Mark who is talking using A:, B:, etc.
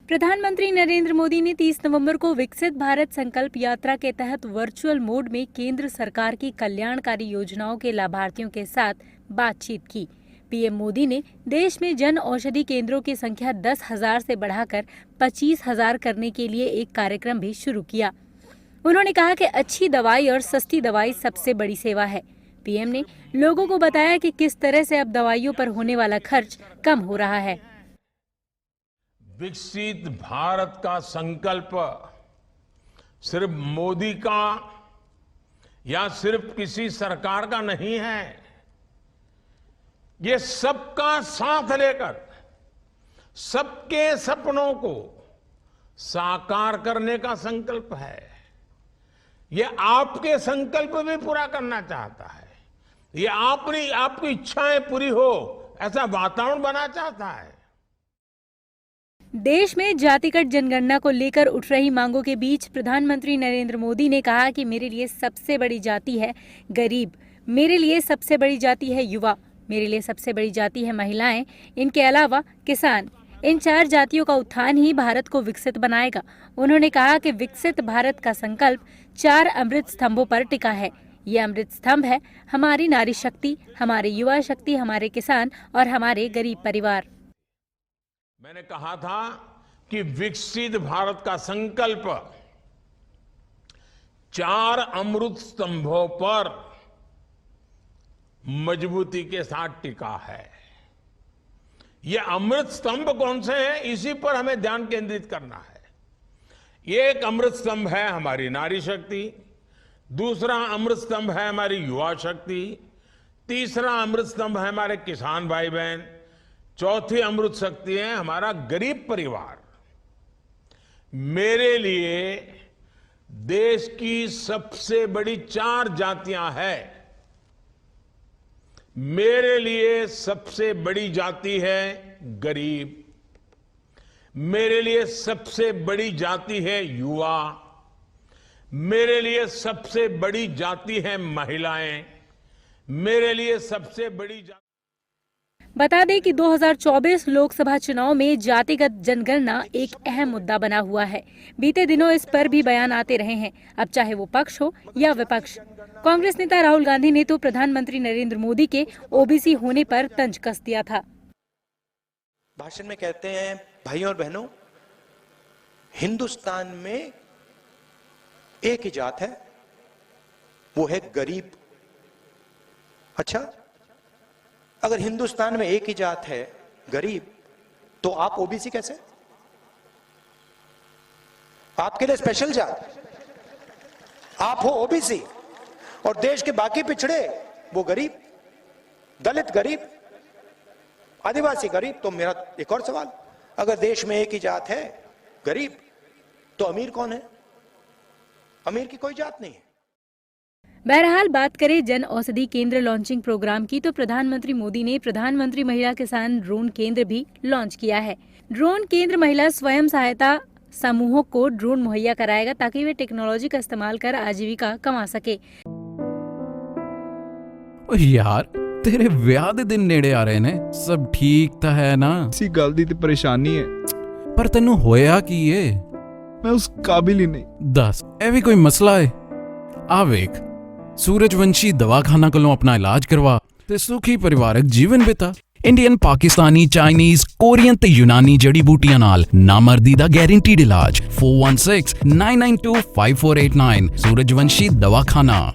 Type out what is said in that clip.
A: प्रधानमंत्री नरेंद्र मोदी ने 30 नवंबर को विकसित भारत संकल्प यात्रा के तहत वर्चुअल मोड में केंद्र सरकार की कल्याणकारी योजनाओं के लाभार्थियों के साथ बातचीत की। पीएम मोदी ने देश में जन औषधि केंद्रों की संख्या 10,000 से बढ़ाकर 25,000 करने के लिए एक कार्यक्रम भी शुरू किया। उन्होंने कहा कि अच्छी दवाई और सस्ती दवाई सबसे बड़ी सेवा है। पीएम ने लोगों को बताया कि किस तरह से अब दवाइयों पर होने वाला खर्च कम हो रहा है।
B: विकसित भारत का संकल्प सिर्फ मोदी का या सिर्फ किसी सरकार का नहीं है। ये सबका साथ लेकर सबके सपनों को साकार करने का संकल्प है। ये आपके संकल्प भी पूरा करना चाहता है। ये आपकी इच्छाएं पूरी हो ऐसा वातावरण बनाना चाहता है।
A: देश में जातिगत जनगणना को लेकर उठ रही मांगों के बीच प्रधानमंत्री नरेंद्र मोदी ने कहा कि मेरे लिए सबसे बड़ी जाति है गरीब, मेरे लिए सबसे बड़ी जाति है युवा, मेरे लिए सबसे बड़ी जाति है महिलाएं, इनके अलावा किसान। इन 4 जातियों का उत्थान ही भारत को विकसित बनाएगा। उन्होंने कहा कि विकसित भारत का संकल्प 4 अमृत स्तंभों पर टिका है। ये अमृत स्तंभ है हमारी नारी शक्ति, हमारी युवा शक्ति, हमारे किसान और हमारे गरीब परिवार।
B: मैंने कहा था कि विकसित भारत का संकल्प 4 अमृत स्तंभों पर मजबूती के साथ टिका है। ये अमृत स्तंभ कौन से हैं, इसी पर हमें ध्यान केंद्रित करना है। ये एक अमृत स्तंभ है हमारी नारी शक्ति, दूसरा अमृत स्तंभ है हमारी युवा शक्ति, तीसरा अमृत स्तंभ है हमारे किसान भाई बहन, चौथी अमृत शक्ति है हमारा गरीब परिवार। मेरे लिए देश की सबसे बड़ी 4 जातियां हैं। मेरे लिए सबसे बड़ी जाति है गरीब, मेरे लिए सबसे बड़ी जाति है युवा, मेरे लिए सबसे बड़ी जाति है महिलाएं, मेरे लिए सबसे बड़ी जाति।
A: बता दें कि 2024 लोकसभा चुनाव में जातिगत जनगणना एक अहम मुद्दा बना हुआ है। बीते दिनों इस पर भी बयान आते रहे हैं, अब चाहे वो पक्ष हो या विपक्ष। कांग्रेस नेता राहुल गांधी ने तो प्रधानमंत्री नरेंद्र मोदी के ओबीसी होने पर तंज कस दिया था।
C: भाषण में कहते हैं, भाइयों और बहनों, हिंदुस्तान में एक ही जात है, वो है गरीब। अच्छा, अगर हिंदुस्तान में एक ही जात है गरीब, तो आप ओबीसी कैसे? आपके लिए स्पेशल जात, आप हो ओबीसी, और देश के बाकी पिछड़े वो गरीब, दलित गरीब, आदिवासी गरीब। तो मेरा एक और सवाल, अगर देश में एक ही जात है गरीब, तो अमीर कौन है? अमीर की कोई जात नहीं है।
A: बहरहाल बात करें जन औषधि केंद्र लॉन्चिंग प्रोग्राम की, तो प्रधानमंत्री मोदी ने प्रधानमंत्री महिला किसान ड्रोन केंद्र भी लॉन्च किया है। ड्रोन केंद्र महिला स्वयं सहायता समूहों को ड्रोन मुहैया कराएगा ताकि वे टेक्नोलॉजी का इस्तेमाल कर आजीविका कमा सके।
D: यार तेरे ब्याह दे दिन नेड़े आ रहे ने, सब ठीक तो है ना?
E: इसी गल दी ते परेशानी है,
D: पर तेनू होया की ये?
E: मैं उस काबिल ही नहीं।
D: दस ए भी कोई मसला है? आ वेख, सूरजवंशी दवाखाना कोलों अपना इलाज करवा ते सुखी परिवारक जीवन बिता। इंडियन, पाकिस्तानी, चाइनीज, कोरियन ते यूनानी जड़ी बूटियां नाल नामर्दी दा गारंटीड इलाज। 4169925489 सूरजवंशी दवाखाना।